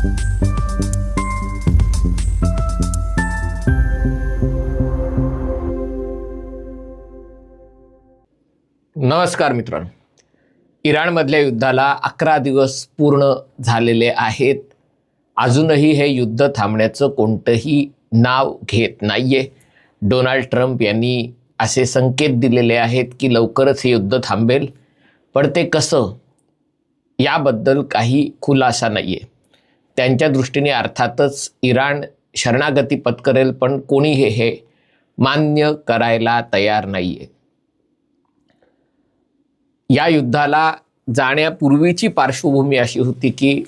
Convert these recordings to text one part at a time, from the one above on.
नमस्कार मित्रांनो, इराणमधल्या युद्धाला 11 दिवस पूर्ण झालेले आहेत. अजूनही हे युद्ध थांबण्याचं कोणतंही नाव घेत नाहीये. डोनाल्ड ट्रम्प यांनी असे संकेत दिलेले आहेत की लवकरच हे युद्ध थांबेल, पण ते कसं याबद्दल काही खुलासा नाहीये. त्यांच्या दृष्टीने अर्थातच इराण शरणागती पत्करेल, पण कोणी हे मान्य करायला तयार नाहीये. या युद्धाला जाण्यापूर्वीची पार्श्वभूमी अशी होती की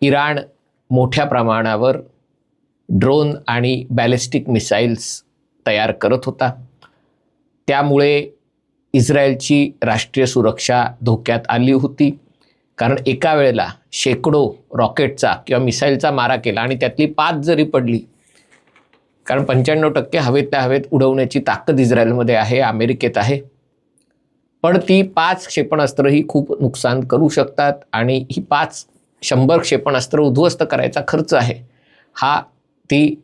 इराण मोठ्या प्रमाणावर ड्रोन आणि बॅलिस्टिक मिसाईल्स तयार करत होता. त्यामुळे इस्रायलची राष्ट्रीय सुरक्षा धोक्यात आली होती, कारण एका वेळेला शेकडो रॉकेटचा किंवा मिसाईलचा मारा केला आणि त्यातली 5 जरी पडली, कारण 95% हवेतल्या हवेत उडवण्याची ताकद इस्रायलमध्ये आहे, अमेरिकेत आहे, पण ती 5 क्षेपणास्त्र ही खूप नुकसान करू शकतात. आणि ही 100 क्षेपणास्त्र उद्ध्वस्त करायचा खर्च आहे हा ती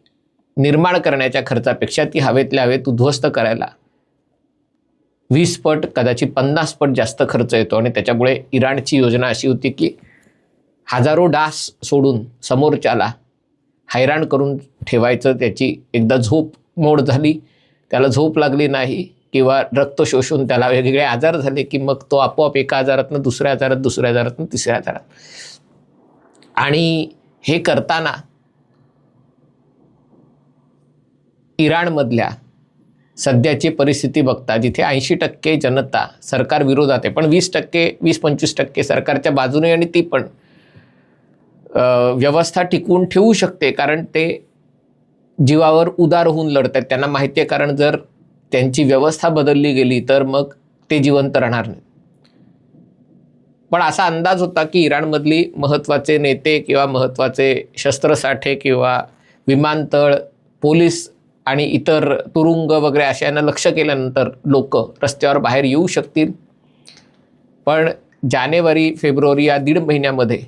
निर्माण करण्याच्या खर्चापेक्षा ती हवेतल्या हवेत उद्ध्वस्त करायला 20 पट कदाचित 50 पट जास्त खर्च येतो. आणि त्याच्यामुळे इराणची योजना अशी होती की हजारो डास सोडून समोरच्याला हैराण करून ठेवायचं. त्याची एकदा झोप मोड झाली, त्याला झोप लागली नाही किंवा रक्त शोषून त्याला वेगवेगळे आजार झाले की मग तो आपोआप एका आजारातनं दुसऱ्या आजारात, दुसऱ्या आजारातनं तिसऱ्या आजारात. आणि हे करताना इराणमधल्या सध्याची परिस्थिती बघता, जिथे 80% जनता सरकार विरोधात आहे, पण 20-25% सरकारच्या बाजूने, आणि ती पण व्यवस्था टिकवून ठेवू शकते, कारण ते जीवावर उदार होऊन लढत आहेत. त्यांना माहिती आहे, कारण जर त्यांची व्यवस्था बदलली गेली तर मग ते जिवंत राहणार नाही. पण असा अंदाज होता की इराणमधली महत्त्वाचे नेते किंवा महत्त्वाचे शस्त्रसाठे किंवा विमानतळ, पोलीस आणि इतर तुरुंग वगैरे अशांना लक्ष केल्यानंतर लोक रस्त्यावर बाहेर येऊ शकतील. पण जानेवारी फेब्रुवारी या 1.5 महिन्यामध्ये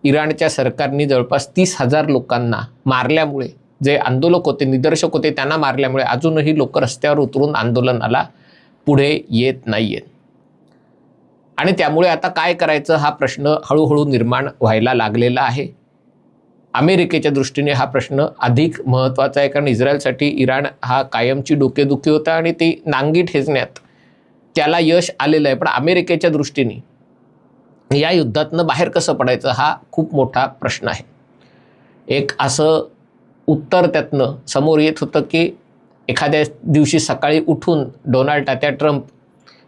इराणच्या सरकारने जवळपास 30,000 लोकांना मारल्यामुळे, जे आंदोलक होते, निदर्शक होते, त्यांना मारल्यामुळे अजूनही लोक रस्त्यावर उतरून आंदोलनाला पुढे येत नाहीयेत. आणि त्यामुळे आता काय करायचं हा प्रश्न हळूहळू निर्माण व्हायला लागलेला आहे. अमेरिकेच्या दृष्टीने हा प्रश्न अधिक महत्त्वाचा आहे, कारण इस्रायलसाठी इराण हा कायमची डोकेदुखी होता आणि ती नांगी ठेचण्यात त्याला यश आलेलं आहे. पण अमेरिकेच्या दृष्टीने या युद्धातनं बाहेर कसं पडायचं हा खूप मोठा प्रश्न आहे. एक असं उत्तर त्यातनं समोर येत होतं की एखाद्या दिवशी सकाळी उठून डोनाल्ड तात्या ट्रम्प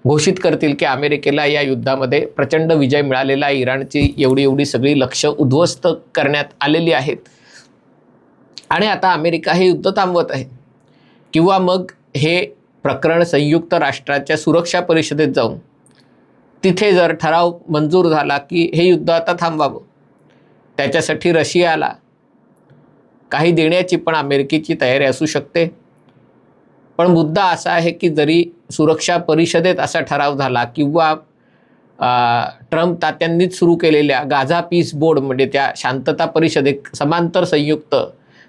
घोषित करतील की अमेरिकेला या युद्धामध्ये प्रचंड विजय मिळालेला आहे, इराणची एवढी सगळी लक्ष उद्ध्वस्त करण्यात आलेली आहेत आणि आता अमेरिका हे युद्ध थांबवत आहे. किंवा मग हे प्रकरण संयुक्त राष्ट्राच्या सुरक्षा परिषदेत जाऊन तिथे जर ठराव मंजूर झाला की हे युद्ध आता थांबवावं, त्याच्यासाठी रशियाला काही देण्याची पण अमेरिकेची तयारी असू शकते. पण मुद्दा असा आहे की जरी सुरक्षा परिषदेत असा ठराव झाला किंवा ट्रम्प तात्यांनीच सुरू केलेल्या गाझा पीस बोर्ड, म्हणजे त्या शांतता परिषदेत, समांतर संयुक्त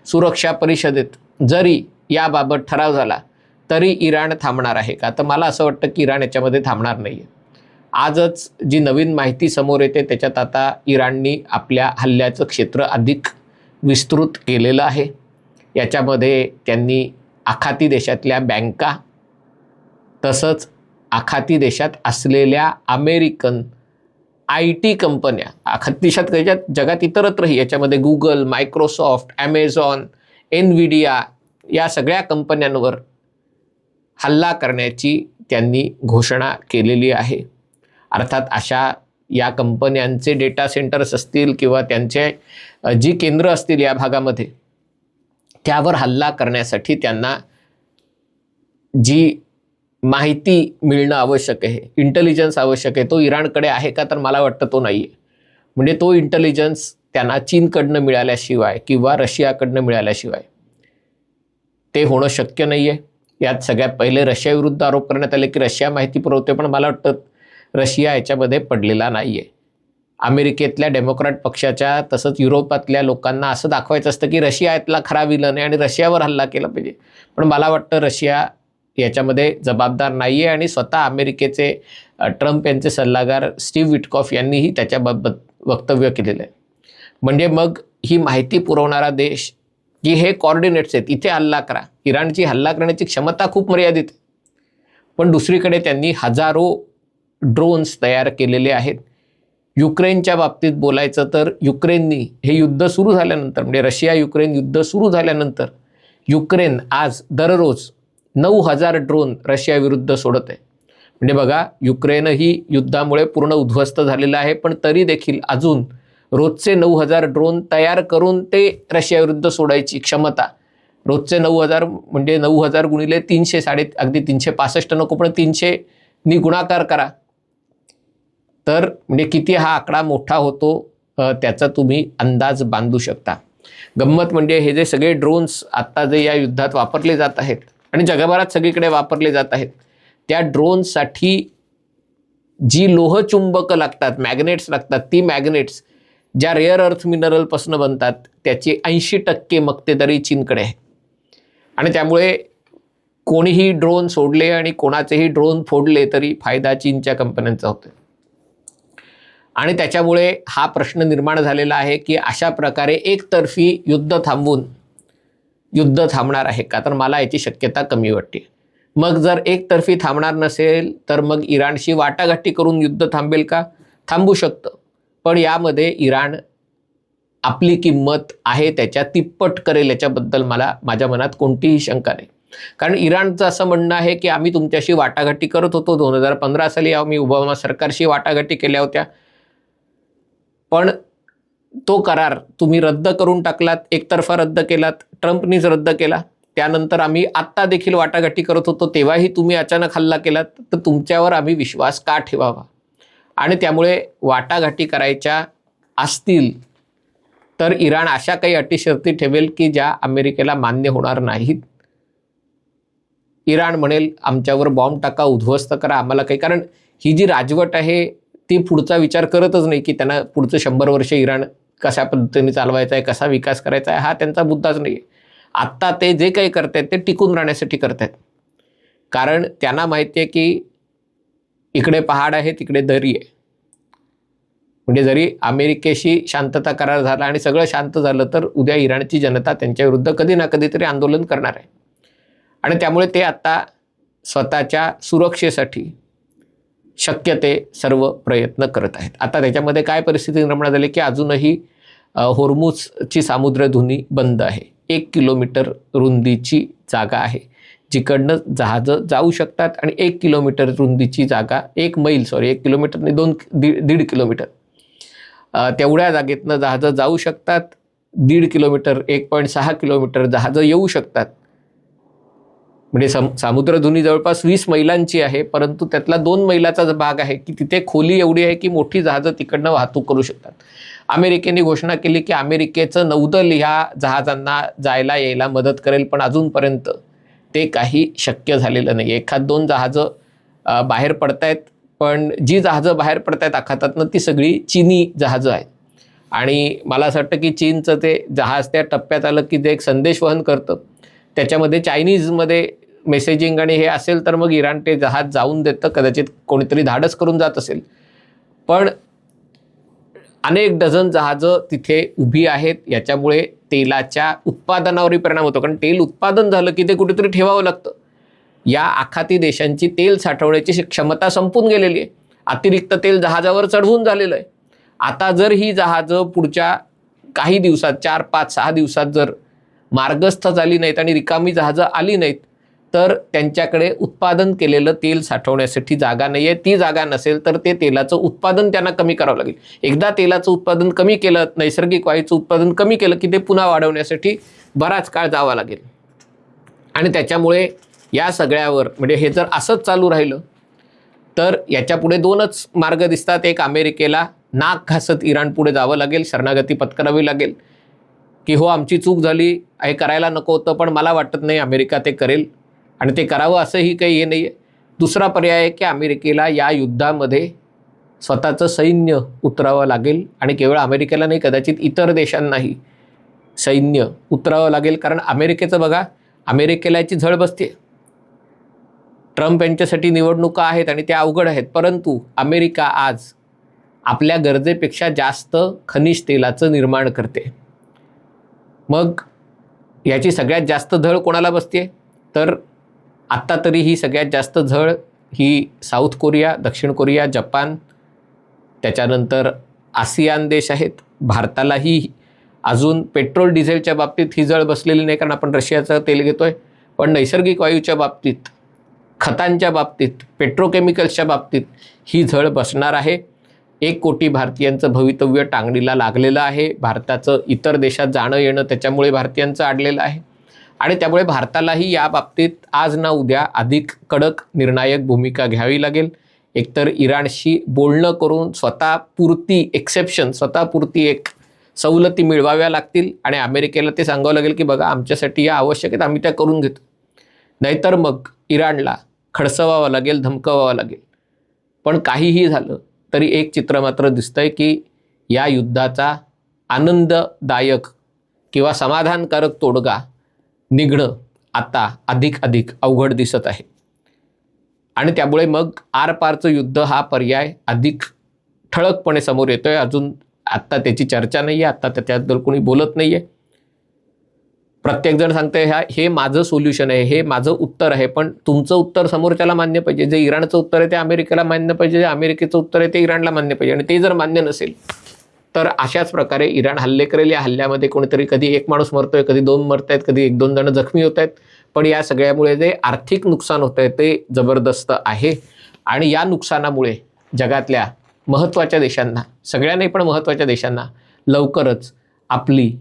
सुरक्षा परिषदेत जरी याबाबत ठराव झाला तरी इराण थांबणार आहे का? तर मला असं वाटतं की इराण याच्यामध्ये थांबणार नाही आहे. आजच जी नवीन माहिती समोर येते त्याच्यात आता इराणनी आपल्या हल्ल्याचं क्षेत्र अधिक विस्तृत केलेलं आहे. याच्यामध्ये त्यांनी आखाती देशातल्या बँका, तसंच आखाती देशात असलेल्या अमेरिकन IT कंपन्या, आखाती देशात जगात इतरत्रही, याच्यामध्ये गुगल, मायक्रोसॉफ्ट, ॲमेझॉन, एनव्हिडिया या सगळ्या कंपन्यांवर हल्ला करण्याची त्यांनी घोषणा केलेली आहे. अर्थात अशा या कंपन्यांचे डेटा सेंटर्स असतील किंवा त्यांचे जी केंद्र असतील या भागामध्ये, त्यावर हल्ला करण्यासाठी त्यांना जी माहिती मिळणं आवश्यक आहे, इंटेलिजन्स आवश्यक आहे, तो इराणकडे आहे का? तर मला वाटतं तो नाही आहे. म्हणजे तो इंटेलिजन्स त्यांना चीनकडनं मिळाल्याशिवाय किंवा रशियाकडनं मिळाल्याशिवाय ते होणं शक्य नाही आहे. यात सगळ्यात पहिले रशियाविरुद्ध आरोप करण्यात आले की रशिया माहिती पुरवते, पण मला वाटतं रशिया याच्यामध्ये पडलेला नाही आहे. अमेरिकेतल्या डेमोक्रॅट पक्षाच्या तसंच युरोपातल्या लोकांना असं दाखवायचं असतं की रशिया यातला खरा विलन आहे आणि रशियावर हल्ला केला पाहिजे. पण मला वाटतं रशिया याच्यामध्ये जबाबदार नाही आहे आणि स्वतः अमेरिकेचे ट्रम्प यांचे सल्लागार स्टीव्ह विटकॉफ यांनीही त्याच्याबाबत वक्तव्य केलेलं आहे. म्हणजे मग ही माहिती पुरवणारा देश की हे कॉर्डिनेट्स आहेत, इथे हल्ला करा. इराणची हल्ला करण्याची क्षमता खूप मर्यादित आहे. पण दुसरीकडे त्यांनी हजारो ड्रोन्स तयार केलेले आहेत. युक्रेनच्या बाबतीत बोलायचं तर युक्रेननी हे युद्ध सुरू झाल्यानंतर म्हणजे रशिया युक्रेन युद्ध सुरू झाल्यानंतर युक्रेन आज दररोज 9,000 ड्रोन रशियाविरुद्ध सोडत आहे. म्हणजे बघा, युक्रेनही युद्धामुळे पूर्ण उद्ध्वस्त झालेलं आहे, पण तरी देखील अजून रोजचे 9,000 ड्रोन तयार करून ते रशियाविरुद्ध सोडायची क्षमता. रोजचे 9,000 म्हणजे 9,000 गुणिले 300 अगदी 365 नको पण 300नी गुणाकार करा तर म्हणजे किती हा आकडा मोठा होतो त्याचा तुम्ही अंदाज बांधू शकता. गंमत म्हणजे हे जे सगळे ड्रोन्स आत्ता जे या युद्धात वापरले जात आहेत आणि जगभरात सगळीकडे वापरले जात आहेत, त्या ड्रोनसाठी जी लोहचुंबकं लागतात, मॅग्नेट्स लागतात, ती मॅग्नेट्स ज्या रेअर अर्थ मिनरलपासून बनतात त्याची 80% मक्तेदारी चीनकडे आहे. आणि त्यामुळे कोणीही ड्रोन सोडले आणि कोणाचेही ड्रोन फोडले तरी फायदा चीनच्या कंपन्यांचा होतो. आणि त्याच्यामुळे हा प्रश्न निर्माण झालेला आहे की अशा प्रकारे एकतर्फी युद्ध थांबवून युद्ध थांबणार आहे का? तर मला याची शक्यता कमी वाटते. मग जर एकतर्फी थांबणार नसेल तर मग इराणशी वाटाघाटी करून युद्ध थांबेल का? थांबू शकतं, पण यामध्ये इराण आपली किंमत आहे त्याच्या तिप्पट करेल याच्याबद्दल माझ्या मनात कोणतीही शंका नाही. कारण इराणचं असं म्हणणं आहे की आम्ही तुमच्याशी वाटाघाटी करत होतो. 2015 साली आम्ही ओबामा सरकारशी वाटाघाटी केल्या होत्या, पण तो करार तुम्ही रद्द करून टाकलात, एकतर्फा रद्द केलात, ट्रम्पनीच रद्द केला. त्यानंतर आम्ही आत्ता देखील वाटाघाटी करत होतो, तेव्हाही तुम्ही अचानक हल्ला केलात, तर तुमच्यावर आम्ही विश्वास का ठेवावा? आणि त्यामुळे वाटाघाटी करायच्या असतील तर इराण अशा काही अटी-शर्ती ठेवेल की ज्या अमेरिकेला मान्य होणार नाहीत. इराण म्हणेल आमच्यावर बॉम्ब टाका, उद्ध्वस्त करा, आम्हाला काही, कारण ही जी राजवट आहे ती पुढचा विचार करतच नाही की त्यांना पुढचं 100 वर्ष इराण कशा पद्धतीने चालवायचा आहे, कसा विकास करायचा आहे, हा त्यांचा मुद्दाच नाही आहे. आत्ता ते जे काही करतायत ते टिकून राहण्यासाठी करतायत. कारण त्यांना माहिती आहे की इकडे पहाड आहे, तिकडे दरी आहे. म्हणजे जरी अमेरिकेशी शांतता करार झाला आणि सगळं शांत झालं तर उद्या इराणची जनता त्यांच्या विरुद्ध कधी ना कधीतरी आंदोलन करणार आहे. आणि त्यामुळे ते आता स्वतःच्या सुरक्षेसाठी शक्य ते सर्व प्रयत्न करत आहेत. आता त्याच्यामध्ये काय परिस्थिती निर्माण झाली की अजूनही होर्मुझची सामुद्रधुनी बंद आहे. 1 किलोमीटर रुंदीची जागा आहे जिकडनं जहाजं जाऊ शकतात आणि 1 किलोमीटर रुंदीची जागा, 1 किलोमीटर नाही, 1.5 किलोमीटर तेवढ्या जागेतनं जहाजं जाऊ शकतात. 1.5 किलोमीटर 1.6 किलोमीटर जहाजं येऊ शकतात. म्हणजे सामुद्रधुनी जवळपास 20 मैलांची आहे, परंतु त्यातला 2 मैलाचा भाग आहे की तिथे खोली एवढी आहे की मोठी जहाजं तिकडनं वाहतूक करू शकतात. अमेरिकेने घोषणा केली की अमेरिकेचं नौदल ह्या जहाजांना जायला यायला मदत करेल, पण अजूनपर्यंत ते काही शक्य झालेलं नाही. 1-2 जहाजं बाहेर पडतायत, पण जी जहाजं बाहेर पडतायत आखातातनं ती सगळी चीनी जहाजं आहेत. आणि मला असं वाटतं की चीनचं ते जहाज त्या टप्प्यात आलं की जे एक संदेश वहन करतं त्याच्यामध्ये चायनीजमध्ये मेसेजिंग आणि हे असेल तर मग इराण ते जहाज जाऊन देतं. कदाचित कोणीतरी धाडस करून जात असेल, पण अनेक डझन जहाजं तिथे उभी आहेत. याच्यामुळे तेलाच्या उत्पादनावरही परिणाम होतो, कारण तेल उत्पादन झालं की ते कुठेतरी ठेवावं लागतं. या आखाती देशांची तेल साठवण्याची क्षमता संपून गेलेली आहे. अतिरिक्त तेल जहाजावर चढवून झालेलं आहे. आता जर ही जहाजं पुढच्या काही दिवसात 4-5-6 दिवसात जर मार्गस्थ झाली नाहीत आणि रिकामी जहाजं आली नाहीत तर त्यांच्याकडे उत्पादन केलेलं तेल साठवण्यासाठी जागा नाही आहे. ती जागा नसेल तर ते तेलाचं उत्पादन त्यांना कमी करावं लागेल. एकदा तेलाचं उत्पादन कमी केलं, नैसर्गिक वायूचं उत्पादन कमी केलं की ते पुन्हा वाढवण्यासाठी बराच काळ जावा लागेल. आणि त्याच्यामुळे या सगळ्यावर म्हणजे हे जर असंच चालू राहिलं तर याच्यापुढे 2च मार्ग दिसतात. एक, अमेरिकेला नाक घासत इराण पुढे जावं लागेल, शरणागती पत्करावी लागेल की हो आमची चूक झाली, हे करायला नको होतं, पण मला वाटत नाही अमेरिका ते करेल आणि ते करावं असंही काही हे नाही आहे. दुसरा पर्याय आहे की अमेरिकेला या युद्धामध्ये स्वतःचं सैन्य उतरावं लागेल आणि केवळ अमेरिकेला नाही, कदाचित इतर देशांनाही सैन्य उतरावं लागेल. कारण अमेरिकेचं बघा, अमेरिकेला याची झळ बसते. ट्रम्प यांच्यासाठी निवडणुका आहेत आणि त्या अवघड आहेत, परंतु अमेरिका आज आपल्या गरजेपेक्षा जास्त खनिज तेलाचं निर्माण करते. मग याची सगळ्यात जास्त झळ कोणाला बसते? तर आत्ता तरी ही सगळ्यात जास्त झळ ही साऊथ कोरिया, दक्षिण कोरिया, जपान, त्याच्यानंतर आसियान देश आहेत. भारतालाही अजून पेट्रोल डिझेलच्या बाबतीत ही झळ बसलेली नाही, कारण आपण रशियाचं तेल घेतोय. पण नैसर्गिक वायूच्या बाबतीत, खतांच्या बाबतीत, पेट्रोकेमिकल्सच्या बाबतीत ही झळ बसणार आहे. 1 कोटी भारतीयांचं भवितव्य टांगणीला लागलेलं आहे. भारताचं इतर देशात जाणं येणं त्याच्यामुळे भारतीयांचं अडलेलं आहे आणि त्यामुळे भारतालाही या बाबतीत आज ना उद्या अधिक कडक निर्णायक भूमिका घ्यावी लागेल. एकतर इराणशी बोलणं करून स्वतःपुरती एक्सेप्शन, स्वतःपुरती एक सवलती मिळवाव्या लागतील आणि अमेरिकेला ते सांगावं लागेल की बघा, आमच्यासाठी या आवश्यक आहेत, आम्ही त्या करून घेतो. नाहीतर मग इराणला खडसवावं लागेल, धमकवावं लागेल. पण काहीही झालं तरी एक चित्र मात्र दिसतंय की या युद्धाचा आनंददायक किंवा समाधानकारक तोडगा निघणं आता अधिक अवघड दिसत आहे आणि त्यामुळे मग आरपारचं युद्ध हा पर्याय अधिक ठळकपणे समोर येतोय. अजून आत्ता त्याची चर्चा नाही आहे, आत्ता त्याच्याबद्दल कोणी बोलत नाही आहे. प्रत्येकजण सांगतंय हे माझं सोल्युशन आहे, हे माझं उत्तर आहे. पण तुमचं उत्तर समोरच्याला मान्य पाहिजे. जे इराणचं उत्तर आहे ते अमेरिकेला मान्य पाहिजे, जे अमेरिकेचं उत्तर आहे ते इराणला मान्य पाहिजे. आणि ते जर मान्य नसेल तर अशाच प्रकारे इराण हल्ले करेल. या हल्ल्यामध्ये कोणीतरी कधी 1 माणूस मरतोय, कधी 2 मरत आहेत, कधी 1-2 जण जखमी होत आहेत. पण या सगळ्यामुळे जे आर्थिक नुकसान होत आहे ते जबरदस्त आहे आणि या नुकसानामुळे जगातल्या महत्त्वाच्या देशांना, सगळ्या नाही पण महत्त्वाच्या देशांना लवकरच आपली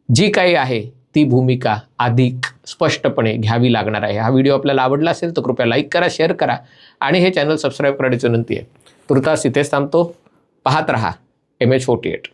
जी काही आहे ती भूमिका अधिक स्पष्टपणे घ्यावी लागणार आहे. हा व्हिडिओ आपल्याला आवडला असेल तर कृपया लाईक करा, शेअर करा आणि हे चॅनल सबस्क्राईब करण्याची विनंती आहे. तुर्तास इथेच थांबतो. पाहत रहा MH48.